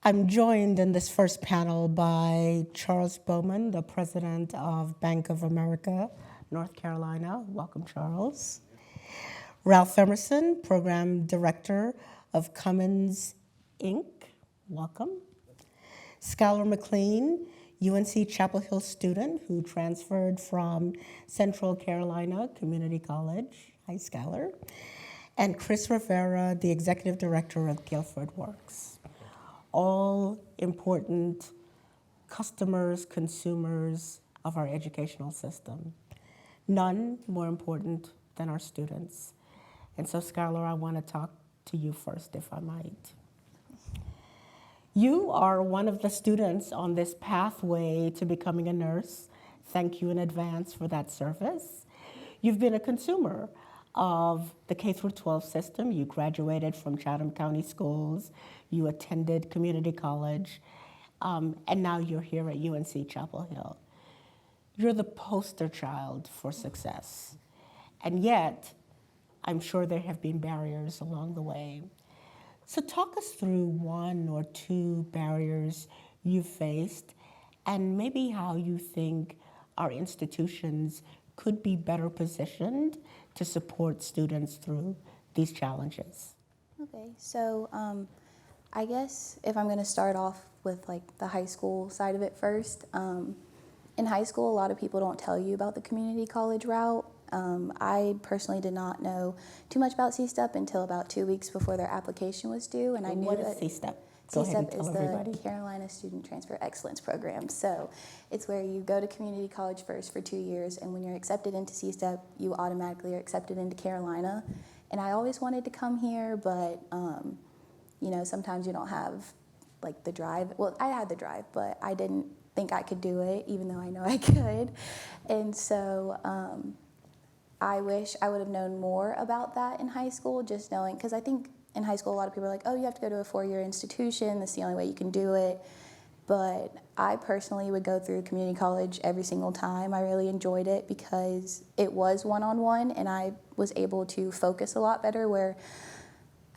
I'm joined in this first panel by Charles Bowman, the president of Bank of America, North Carolina. Welcome, Charles. Ralph Emerson, program director of Cummins, Inc. Welcome. Skylar Mclean, UNC Chapel Hill student who transferred from Central Carolina Community College. Hi, Skylar. And Chris Rivera, the executive director of Guilford Works. All important customers, consumers of our educational system. None more important than our students. And so, Skylar, I want to talk to you first, if I might. You are one of the students on this pathway to becoming a nurse. Thank you in advance for that service. You've been a consumer of the K-12 system. You graduated from Chatham County Schools. You attended community college, and now you're here at UNC Chapel Hill. You're the poster child for success, and yet I'm sure there have been barriers along the way. So talk us through one or two barriers you faced, and maybe how you think our institutions could be better positioned to support students through these challenges. Okay, so I guess if I'm going to start off with like the high school side of it first, in high school a lot of people don't tell you about the community college route. I personally did not know too much about C-STEP until about 2 weeks before their application was due, and I knew what that is C-STEP? C-STEP is the Carolina Student Transfer Excellence Program. So it's where you go to community college first for 2 years, and when you're accepted into C-STEP, you automatically are accepted into Carolina. And I always wanted to come here, but you know, sometimes you don't have like the drive. Well, I had the drive, but I didn't think I could do it, even though I know I could. And so I wish I would have known more about that in high school, just knowing, because I think in high school a lot of people are like, oh, you have to go to a 4-year institution, that's the only way you can do it. But I personally would go through community college every single time. I really enjoyed it because it was one-on-one, and I was able to focus a lot better where,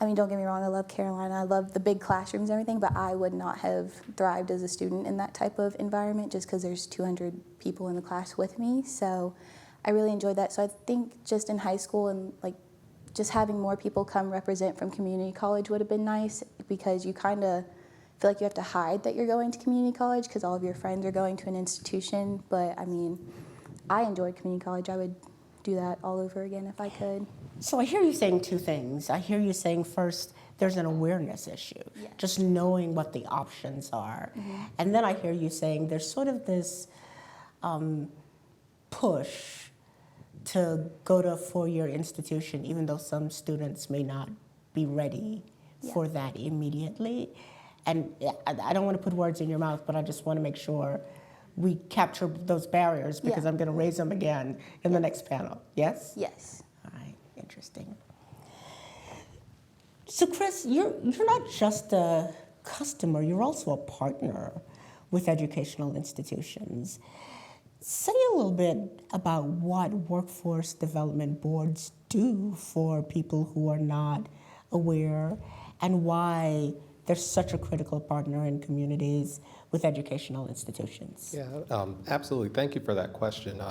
I mean, don't get me wrong, I love Carolina, I love the big classrooms and everything, but I would not have thrived as a student in that type of environment just because there's 200 people in the class with me. So I really enjoyed that. So I think just in high school and like just having more people come represent from community college would have been nice, because you kind of feel like you have to hide that you're going to community college because all of your friends are going to an institution. But I mean, I enjoyed community college. I would do that all over again if I could. So I hear you saying two things. I hear you saying first, there's an awareness issue, Yes. just knowing what the options are. Mm-hmm. And then I hear you saying there's sort of this push to go to a 4-year institution, even though some students may not be ready for that immediately. And I don't want to put words in your mouth, but I just want to make sure we capture those barriers, because I'm going to raise them again in the next panel. Yes? Yes. All right, interesting. So Chris, you're not just a customer, you're also a partner with educational institutions. Say a little bit about what workforce development boards do for people who are not aware, and why they're such a critical partner in communities with educational institutions. Yeah, absolutely. Thank you for that question.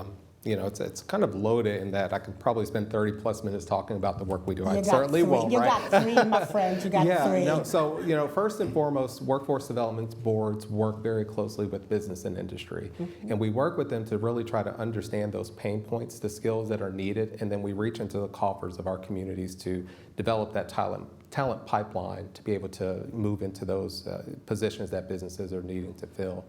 You know, it's kind of loaded in that I could probably spend 30 plus minutes talking about the work we do. I certainly won't, you right? got 3, my friend, you got 3. No, so, you know, first and foremost, workforce development boards work very closely with business and industry. Mm-hmm. And we work with them to really try to understand those pain points, the skills that are needed, and then we reach into the coffers of our communities to develop that talent pipeline to be able to move into those positions that businesses are needing to fill.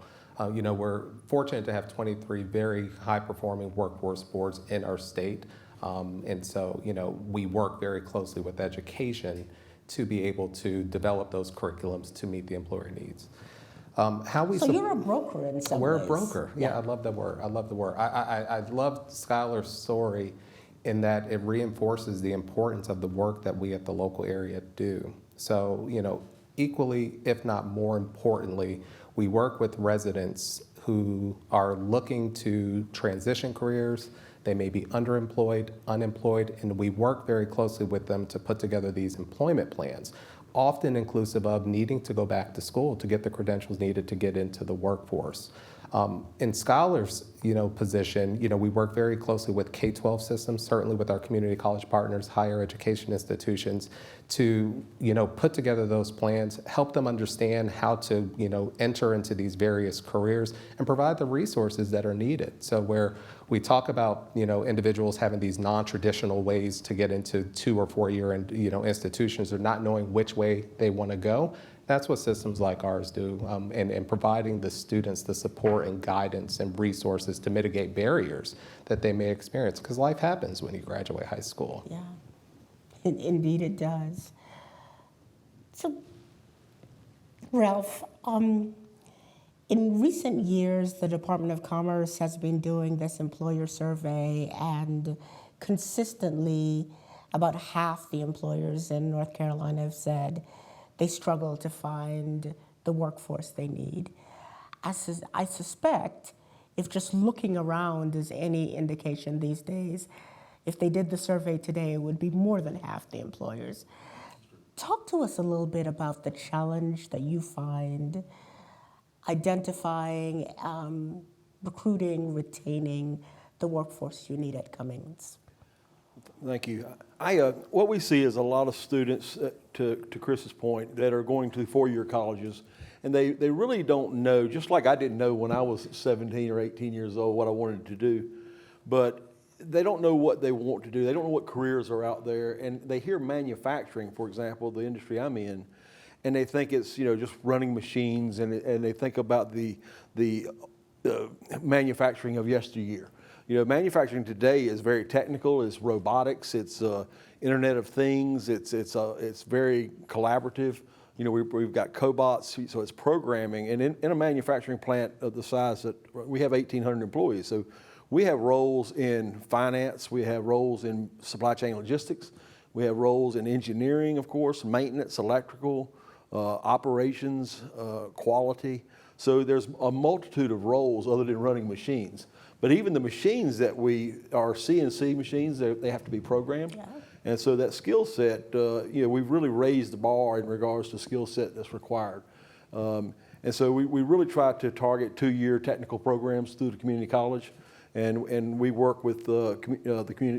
You know, we're fortunate to have 23 very high-performing workforce boards in our state. And so, you know, we work very closely with education to be able to develop those curriculums to meet the employer needs. So you're a broker in some ways. We're a broker. Yeah, I love that word. I love the word. I love Skylar's story in that it reinforces the importance of the work that we at the local area do. So, you know, equally, if not more importantly, we work with residents who are looking to transition careers. They may be underemployed, unemployed, and we work very closely with them to put together these employment plans. often inclusive of needing to go back to school to get the credentials needed to get into the workforce. In Skylar's, position, we work very closely with K-12 systems, certainly with our community college partners, higher education institutions, to, put together those plans, help them understand how to, enter into these various careers and provide the resources that are needed. So where we talk about, individuals having these non-traditional ways to get into 2 or 4 year, institutions or not knowing which way they want to go, that's what systems like ours do, and providing the students the support and guidance and resources to mitigate barriers that they may experience, because life happens when you graduate high school. Yeah, indeed it does. So, Ralph, in recent years, the Department of Commerce has been doing this employer survey, and consistently about half the employers in North Carolina have said they struggle to find the workforce they need. I suspect if just looking around is any indication these days, if they did the survey today, it would be more than half the employers. Talk to us a little bit about the challenge that you find identifying, recruiting, retaining the workforce you need at Cummings. Thank you. What we see is a lot of students, to Chris's point, that are going to 4-year colleges, and they really don't know, just like I didn't know when I was 17 or 18 years old what I wanted to do, but they don't know what they want to do. They don't know what careers are out there, and they hear manufacturing, for example, the industry I'm in, and they think it's just running machines, and they think about the manufacturing of yesteryear. Manufacturing today is very technical. It's robotics. It's Internet of Things. It's very collaborative. We've got cobots, so it's programming. And in a manufacturing plant of the size that we have 1,800 employees, so we have roles in finance. We have roles in supply chain logistics. We have roles in engineering, of course, maintenance, electrical, operations, quality. So there's a multitude of roles other than running machines. But even the machines that we are CNC machines, they have to be programmed. Yeah. And so that skill set, we've really raised the bar in regards to skill set that's required. And so we really try to target 2-year technical programs through the community college. And we work with the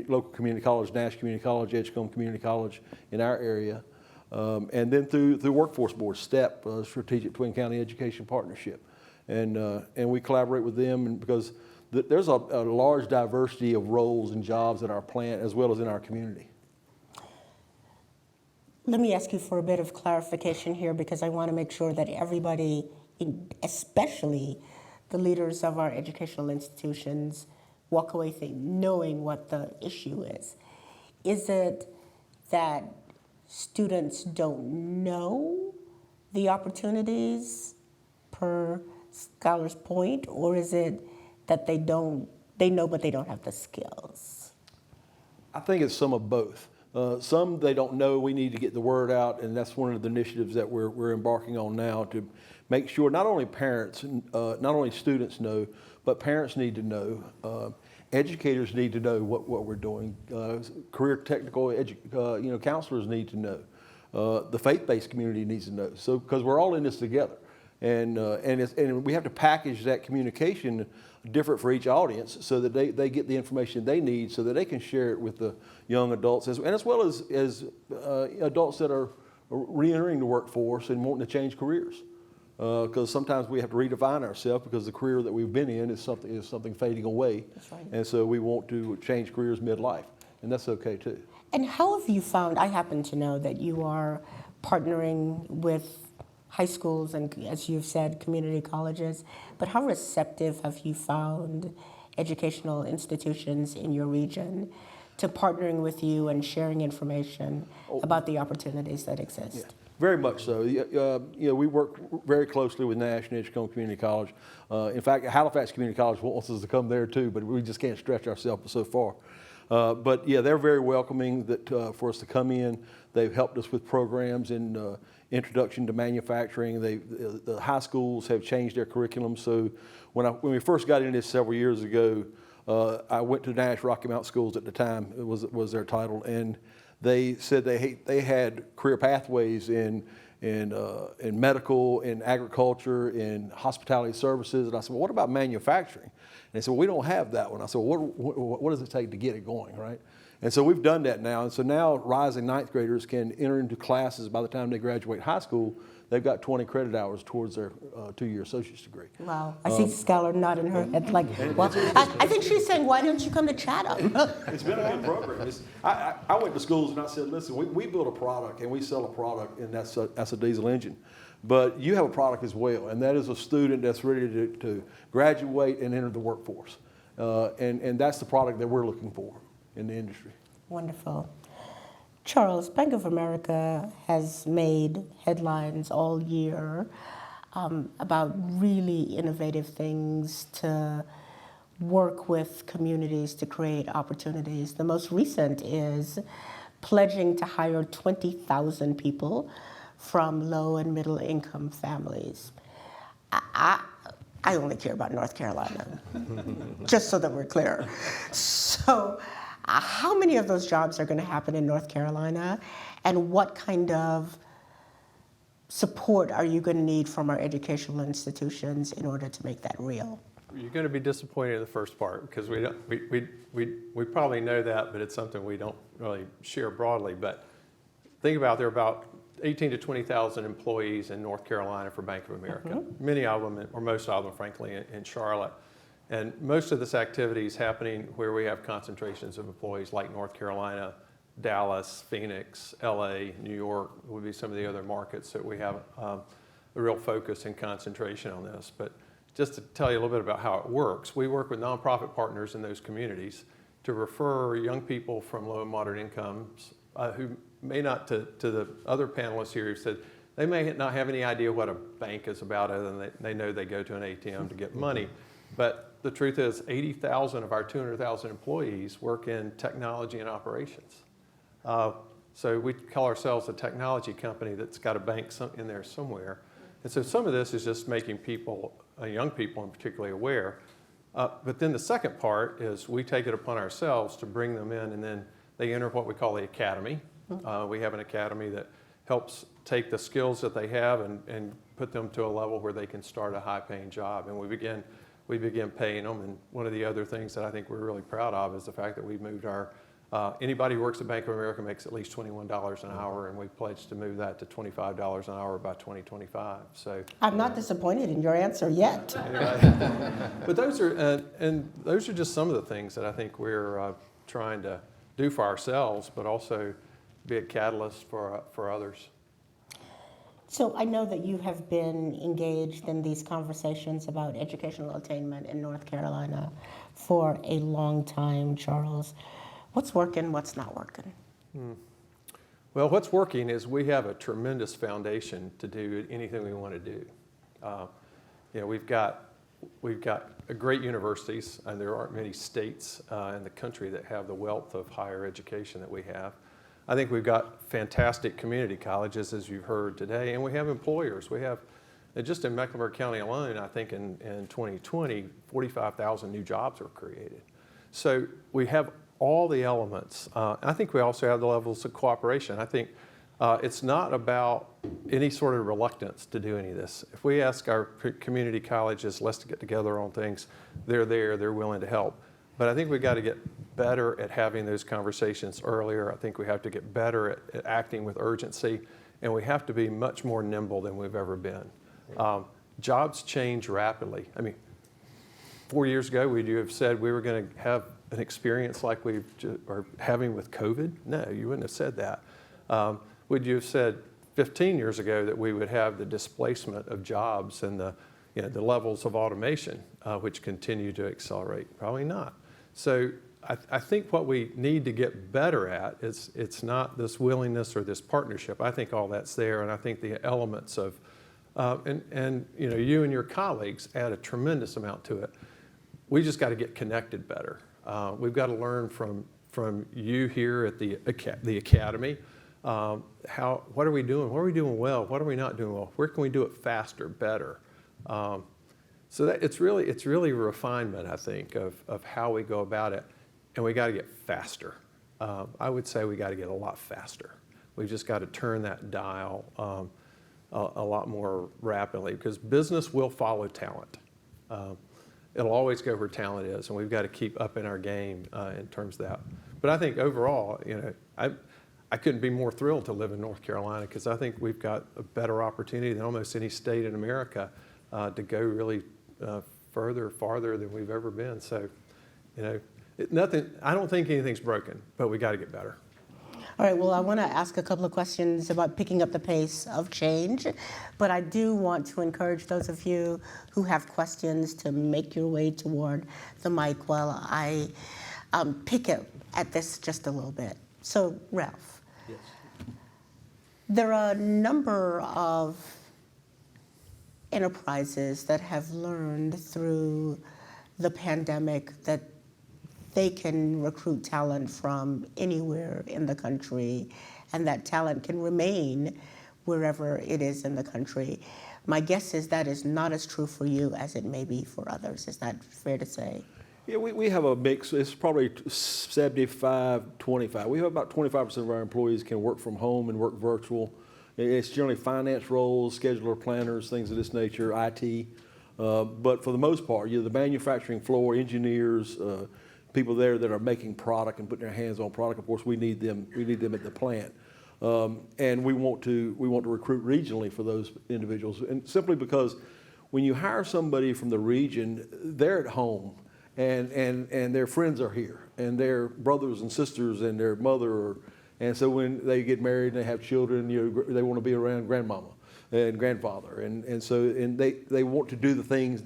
local community college, Nash Community College, Edgecombe Community College in our area. And then through the Workforce Board, STEP, Strategic Twin County Education Partnership. And we collaborate with them because there's a large diversity of roles and jobs at our plant as well as in our community. Let me ask you for a bit of clarification here, because I want to make sure that everybody, especially the leaders of our educational institutions, walk away knowing what the issue is. Is it that students don't know the opportunities, per Skylar's point, or is it that they know but they don't have the skills? I think it's some of both. Some they don't know. We need to get the word out, and that's one of the initiatives that we're embarking on now to make sure not only parents, not only students know, but parents need to know. Educators need to know what we're doing. Career technical counselors need to know. The faith-based community needs to know. So because we're all in this together. And we have to package that communication different for each audience so that they get the information they need so that they can share it with the young adults as well as adults that are re-entering the workforce and wanting to change careers. Because sometimes we have to redefine ourselves because the career that we've been in is something fading away. That's right. And so we want to change careers midlife, and that's okay too. And how have you found, I happen to know that you are partnering with high schools and, as you've said, community colleges, but how receptive have you found educational institutions in your region to partnering with you and sharing information about the opportunities that exist? Yeah, very much so. We work very closely with Nash and Edgecombe Community College. In fact, Halifax Community College wants us to come there too, but we just can't stretch ourselves so far. But yeah, they're very welcoming for us to come in. They've helped us with programs in introduction to manufacturing. The high schools have changed their curriculum. So when we first got into this several years ago, I went to Nash Rocky Mount Schools at the time. It was their title, and They said they had career pathways in medical, in agriculture, in hospitality services. And I said, well, what about manufacturing? And they said, well, we don't have that one. I said, well, what does it take to get it going, right? And so we've done that now. And so now rising ninth graders can enter into classes by the time they graduate high school. They've got 20 credit hours towards their 2-year associate's degree. Wow. I see Skylar nodding her head like, well, I think she's saying, why don't you come to Chatham? It's been a good program. I went to schools and I said, listen, we build a product and we sell a product, and that's a diesel engine. But you have a product as well, and that is a student that's ready to graduate and enter the workforce. And that's the product that we're looking for in the industry. Wonderful. Charles, Bank of America has made headlines all year about really innovative things to work with communities to create opportunities. The most recent is pledging to hire 20,000 people from low and middle income families. I only care about North Carolina, just so that we're clear. So how many of those jobs are going to happen in North Carolina, and what kind of support are you going to need from our educational institutions in order to make that real? You're going to be disappointed in the first part because we probably know that, but it's something we don't really share broadly. But think about there are about 18 to 20,000 employees in North Carolina for Bank of America. Mm-hmm. Many of them, or most of them, frankly, in Charlotte. And most of this activity is happening where we have concentrations of employees like North Carolina, Dallas, Phoenix, LA, New York would be some of the other markets that we have a real focus and concentration on this. But just to tell you a little bit about how it works, we work with nonprofit partners in those communities to refer young people from low and moderate incomes who may not, to the other panelists here who said, they may not have any idea what a bank is about other than they know they go to an ATM to get money. But the truth is 80,000 of our 200,000 employees work in technology and operations. So we call ourselves a technology company that's got a bank in there somewhere. And so some of this is just making people, young people in particular, aware. But then the second part is we take it upon ourselves to bring them in, and then they enter what we call the academy. We have an academy that helps take the skills that they have and put them to a level where they can start a high-paying job. And we begin paying them. And one of the other things that I think we're really proud of is the fact that we've moved our, anybody who works at Bank of America makes at least $21 an hour, and we pledged to move that to $25 an hour by 2025. So I'm not disappointed in your answer yet. Anyway, but those are, and those are just some of the things that I think we're trying to do for ourselves, but also be a catalyst for others. So I know that you have been engaged in these conversations about educational attainment in North Carolina for a long time, Charles. What's working, what's not working? Well, what's working is we have a tremendous foundation to do anything we want to do. We've got great universities, and there aren't many states in the country that have the wealth of higher education that we have. I think we've got fantastic community colleges, as you've heard today, and we have employers. We have, just in Mecklenburg County alone, I think in 2020, 45,000 new jobs were created. So we have all the elements. I think we also have the levels of cooperation. I think it's not about any sort of reluctance to do any of this. If we ask our community colleges, let's get together on things, they're there, they're willing to help. But I think we've got to get better at having those conversations earlier. I think we have to get better at acting with urgency, and we have to be much more nimble than we've ever been. Jobs change rapidly. I mean, 4 years ago, would you have said we were going to have an experience like we are having with COVID? No, you wouldn't have said that. Would you have said 15 years ago that we would have the displacement of jobs and the levels of automation, which continue to accelerate? Probably not. So I think what we need to get better at is it's not this willingness or this partnership. I think all that's there, and I think the elements of you and your colleagues add a tremendous amount to it. We just got to get connected better. We've got to learn from you here at the academy. What are we doing? What are we doing well? What are we not doing well? Where can we do it faster, better? So that it's really a refinement, I think, of how we go about it, and we got to get faster. I would say we got to get a lot faster. We've just got to turn that dial a lot more rapidly, because business will follow talent. It'll always go where talent is, and we've got to keep up in our game in terms of that. But I think overall, I couldn't be more thrilled to live in North Carolina, because I think we've got a better opportunity than almost any state in America to go really farther than we've ever been. So, I don't think anything's broken, but we got to get better. All right, well, I want to ask a couple of questions about picking up the pace of change, but I do want to encourage those of you who have questions to make your way toward the mic while I pick at this just a little bit. So, Ralph, Yes. there are a number of enterprises that have learned through the pandemic that they can recruit talent from anywhere in the country, and that talent can remain wherever it is in the country. My guess is that is not as true for you as it may be for others. Is that fair to say? Yeah, we have a mix. It's probably 75-25. We have about 25% of our employees can work from home and work virtual. It's generally finance roles, scheduler, planners, things of this nature, IT. But for the most part, the manufacturing floor, engineers, people there that are making product and putting their hands on product. Of course, we need them. We need them at the plant, and we want to recruit regionally for those individuals. And simply because when you hire somebody from the region, they're at home, and their friends are here, and their brothers and sisters and their mother, and so when they get married and they have children, they want to be around grandmama and grandfather, and so they want to do the things,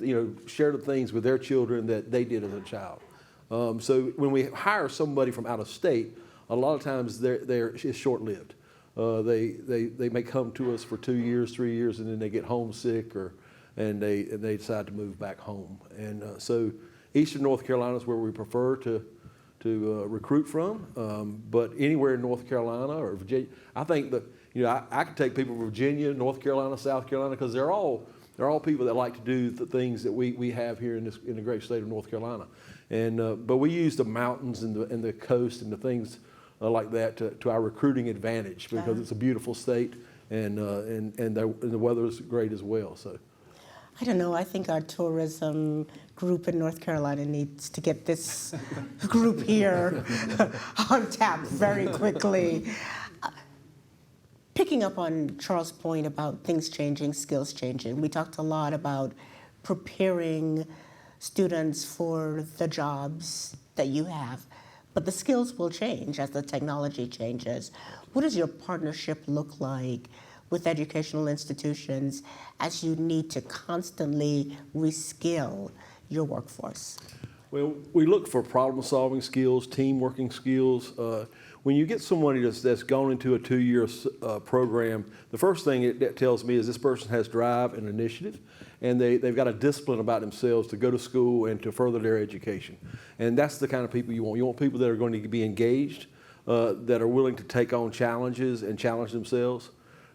share the things with their children that they did as a child. So when we hire somebody from out of state, a lot of times it's short-lived. They may come to us for 2 years, 3 years, and then they get homesick, and they decide to move back home. And so Eastern North Carolina is where we prefer to recruit from. But anywhere in North Carolina or Virginia, I think that I could take people from Virginia, North Carolina, South Carolina, because they're all people that like to do the things that we have here in the great state of North Carolina. And but we use the mountains and the coast and the things like that to our recruiting advantage, because it's a beautiful state, and the weather is great as well. So, I don't know. I think our tourism group in North Carolina needs to get this group here on tap very quickly. Picking up on Charles' point about things changing, skills changing, we talked a lot about preparing students for the jobs that you have, but the skills will change as the technology changes. What does your partnership look like with educational institutions as you need to constantly reskill your workforce? well, we look for problem-solving skills, team-working skills. When you get somebody that's gone into a 2-year program, the first thing it tells me is this person has drive and initiative, and they've got a discipline about themselves to go to school and to further their education. And that's the kind of people you want. You want people that are going to be engaged, that are willing to take on challenges and challenge themselves.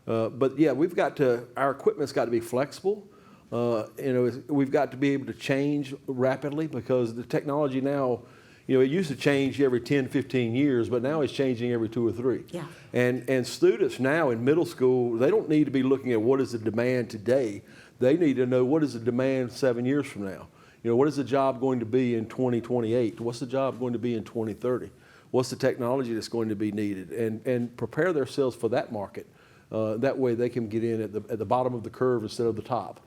But yeah, our equipment's got to be flexible. We've got to be able to change rapidly, because the technology now, it used to change every 10, 15 years, but now it's changing every 2 or 3. Yeah. And students now in middle school, they don't need to be looking at what is the demand today. They need to know what is the demand 7 years from now. What is the job going to be in 2028? What's the job going to be in 2030? What's the technology that's going to be needed? And prepare themselves for that market. That way they can get in at the bottom of the curve instead of the top.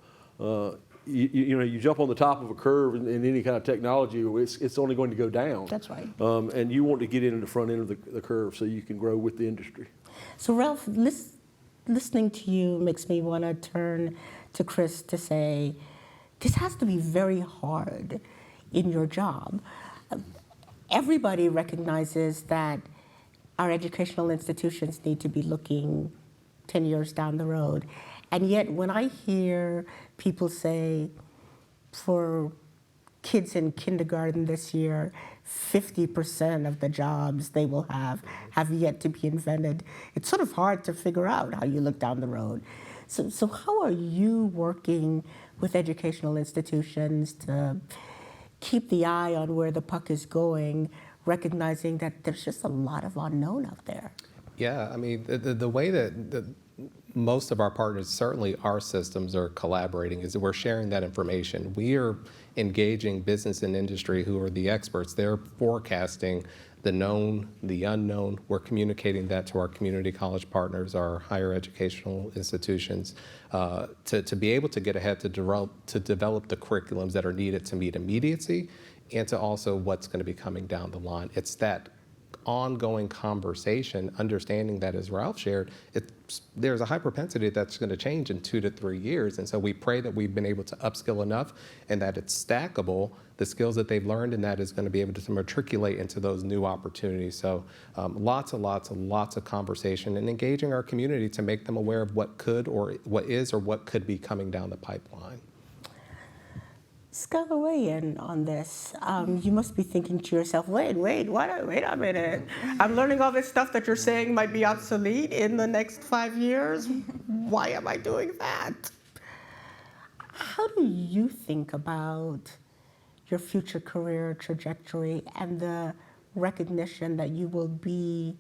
You jump on the top of a curve in any kind of technology, it's only going to go down. That's right. And you want to get into the front end of the curve so you can grow with the industry. So Ralph, listening to you makes me want to turn to Chris to say, this has to be very hard in your job. Everybody recognizes that our educational institutions need to be looking 10 years down the road. And yet when I hear people say, for kids in kindergarten this year, 50% of the jobs they will have yet to be invented, it's sort of hard to figure out how you look down the road. So how are you working with educational institutions to keep the eye on where the puck is going recognizing that there's just a lot of unknown out there. Yeah, I mean, the way that most of our partners, certainly our systems, are collaborating is that we're sharing that information. We are engaging business and industry who are the experts. They're forecasting the known, the unknown. We're communicating that to our community college partners, our higher educational institutions, to be able to get ahead to develop the curriculums that are needed to meet immediacy and to also what's going to be coming down the line. It's that ongoing conversation, understanding that, as Ralph shared, there's a high propensity that's going to change in 2 to 3 years. And so we pray that we've been able to upskill enough and that it's stackable, the skills that they've learned, and that is going to be able to matriculate into those new opportunities. So lots of conversation and engaging our community to make them aware of what could or what is or what could be coming down the pipeline. Skylar, weigh in on this. You must be thinking to yourself, wait a minute. I'm learning all this stuff that you're saying might be obsolete in the next 5 years. Why am I doing that? How do you think about your future career trajectory and the recognition that you will be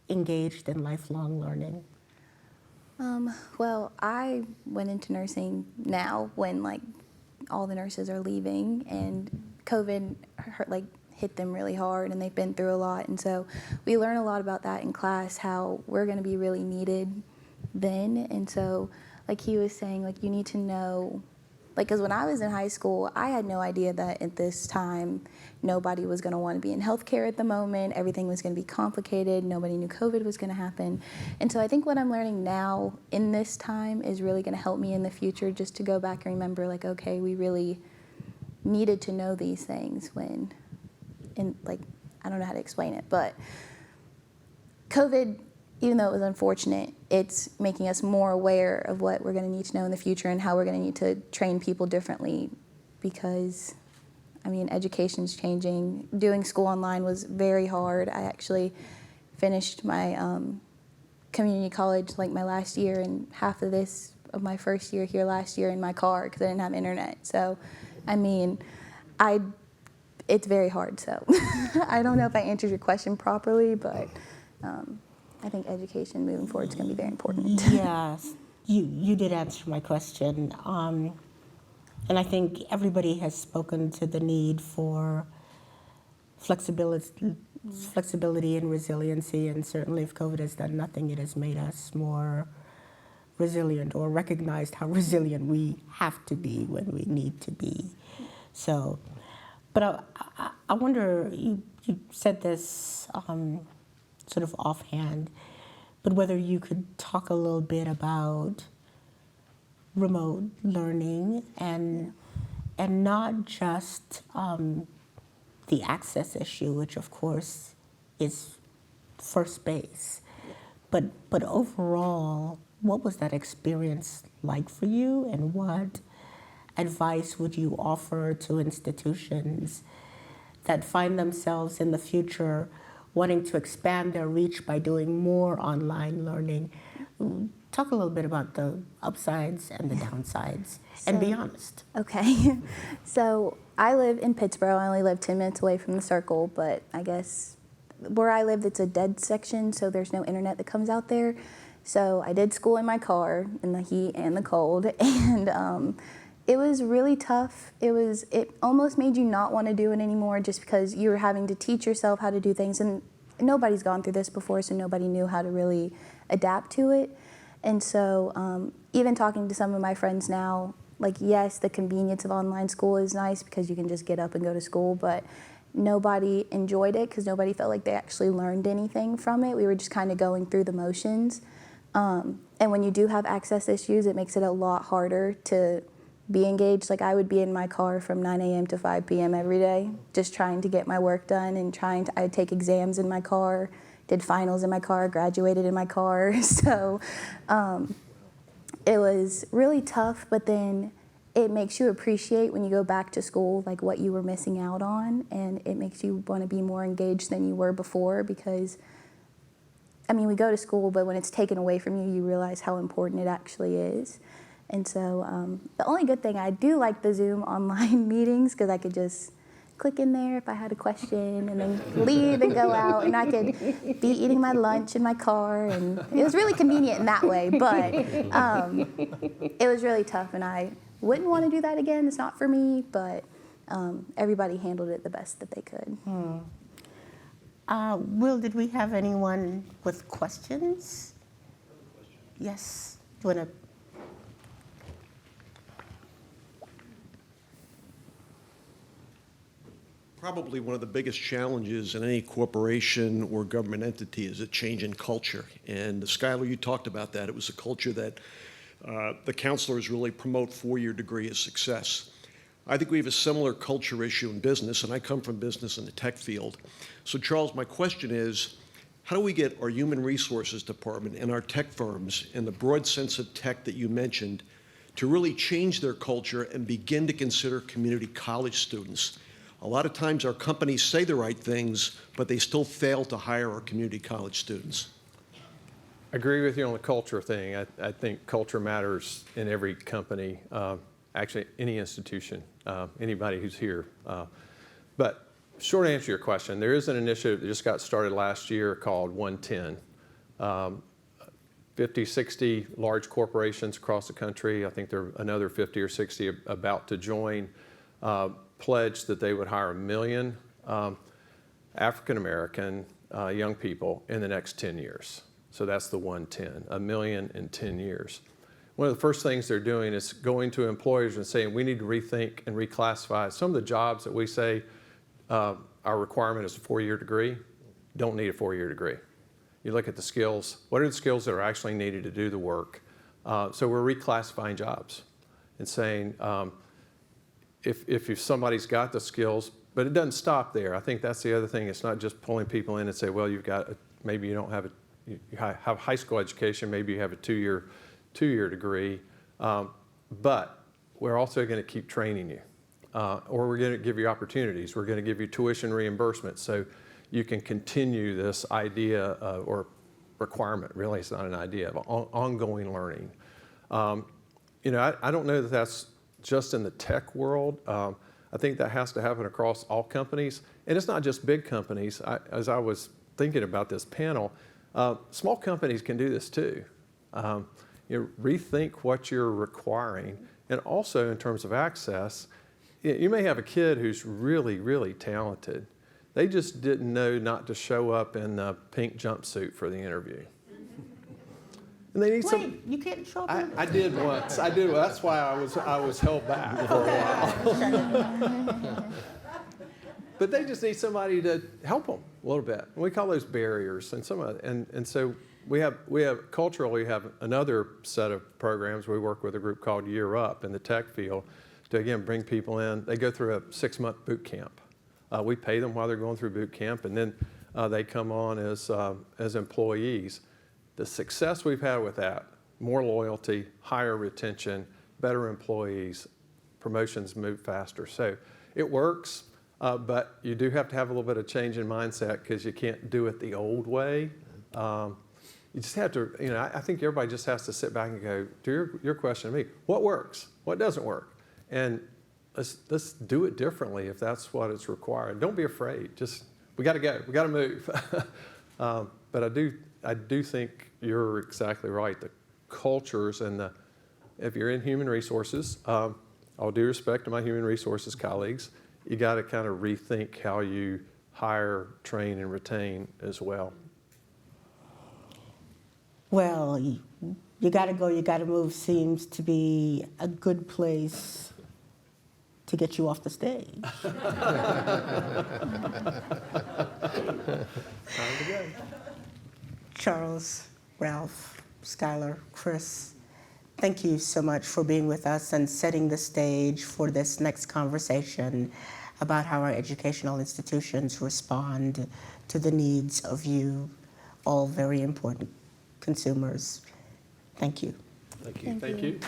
engaged in lifelong learning? Well, I went into nursing now when all the nurses are leaving, and COVID hit them really hard, and they've been through a lot. And so we learn a lot about that in class, how we're going to be really needed then. And so, like he was saying, you need to know, because when I was in high school, I had no idea that at this time nobody was going to want to be in healthcare at the moment. Everything was going to be complicated. Nobody knew COVID was going to happen. And so I think what I'm learning now in this time is really going to help me in the future, just to go back and remember, okay, we really needed to know these things when, I don't know how to explain it, but COVID, even though it was unfortunate, it's making us more aware of what we're going to need to know in the future and how we're going to need to train people differently, because, education's changing. Doing school online was very hard. I actually finished my community college, my last year, and half of my first year here last year in my car because I didn't have internet. So, it's very hard. So I don't know if I answered your question properly, but I think education moving forward is going to be very important. Yes, you did answer my question. And I think everybody has spoken to the need for flexibility and resiliency. And certainly if COVID has done nothing, it has made us more resilient, or recognized how resilient we have to be when we need to be. So, but I wonder, you said this sort of offhand, but whether you could talk a little bit about remote learning and not just the access issue, which of course is first base, but overall, what was that experience like for you, and what advice would you offer to institutions that find themselves in the future wanting to expand their reach by doing more online learning? Talk a little bit about the upsides and the downsides, and be honest. Okay. So I live in Pittsburgh. I only live 10 minutes away from the Circle, but I guess where I live, it's a dead section, so there's no internet that comes out there. So I did school in my car in the heat and the cold, and it was really tough. It almost made you not want to do it anymore, just because you were having to teach yourself how to do things, and nobody's gone through this before, so nobody knew how to really adapt to it. And so even talking to some of my friends now, yes, the convenience of online school is nice because you can just get up and go to school, but nobody enjoyed it because nobody felt like they actually learned anything from it. We were just kind of going through the motions. And when you do have access issues, it makes it a lot harder to be engaged. I would be in my car from 9 a.m. to 5 p.m. every day, just trying to get my work done and I'd take exams in my car, did finals in my car, graduated in my car. So it was really tough, but then it makes you appreciate when you go back to school, what you were missing out on, and it makes you want to be more engaged than you were before, because we go to school, but when it's taken away from you, you realize how important it actually is. And so the only good thing, I do like the Zoom online meetings, because I could just click in there if I had a question, and then leave and go out, and I could be eating my lunch in my car, and it was really convenient in that way, but it was really tough, and I wouldn't want to do that again. It's not for me, but everybody handled it the best that they could. Will, did we have anyone with questions? Yes. Do you want to? Probably one of the biggest challenges in any corporation or government entity is a change in culture. And Skylar, you talked about that. It was a culture that the counselors really promote four-year degree as success. I think we have a similar culture issue in business, and I come from business in the tech field. So Charles, my question is, how do we get our human resources department and our tech firms, in the broad sense of tech that you mentioned, to really change their culture and begin to consider community college students? A lot of times our companies say the right things, but they still fail to hire our community college students. I agree with you on the culture thing. I think culture matters in every company, actually any institution, anybody who's here. But short answer to your question, there is an initiative that just got started last year called 110. 50, 60 large corporations across the country, I think there are another 50 or 60 about to join, pledged that they would hire 1 million African-American young people in the next 10 years. So that's the 110, 1 million in 10 years. One of the first things they're doing is going to employers and saying, we need to rethink and reclassify some of the jobs that we say our requirement is a 4-year degree, don't need a 4-year degree. You look at the skills, what are the skills that are actually needed to do the work? So we're reclassifying jobs and saying, if somebody's got the skills, but it doesn't stop there. I think that's the other thing. It's not just pulling people in and say, well, you've got, maybe you don't have you have high school education, maybe you have a two-year degree, but we're also going to keep training you, or we're going to give you opportunities. We're going to give you tuition reimbursement so you can continue this idea or requirement. Really, it's not an idea of ongoing learning. You know, I don't know that that's just in the tech world. I think that has to happen across all companies. And it's not just big companies. As I was thinking about this panel, small companies can do this too. You know, rethink what you're requiring. And also in terms of access, you may have a kid who's really, really talented. They just didn't know not to show up in a pink jumpsuit for the interview. And they need Wait, you can't show up. I did once. I did. That's why I was held back for a while. But they just need somebody to help them a little bit. And we call those barriers. And so we have culturally have another set of programs. We work with a group called Year Up in the tech field to again bring people in. They go through a 6-month boot camp. We pay them while they're going through boot camp, and then they come on as employees. The success we've had with that, more loyalty, higher retention, better employees, promotions move faster. So it works, but you do have to have a little bit of change in mindset because you can't do it the old way. You just have to, you know, I think everybody just has to sit back and go, to your question to me, what works? What doesn't work? And let's do it differently if that's what it's required. Don't be afraid. Just, we got to go. We got to move. But I do think you're exactly right. The cultures and if you're in human resources, all due respect to my human resources colleagues, you got to kind of rethink how you hire, train, and retain as well. Well, you got to go, you got to move seems to be a good place to get you off the stage. Time to go. Charles, Ralph, Skylar, Chris, thank you so much for being with us and setting the stage for this next conversation about how our educational institutions respond to the needs of you, all very important consumers. Thank you. Thank you.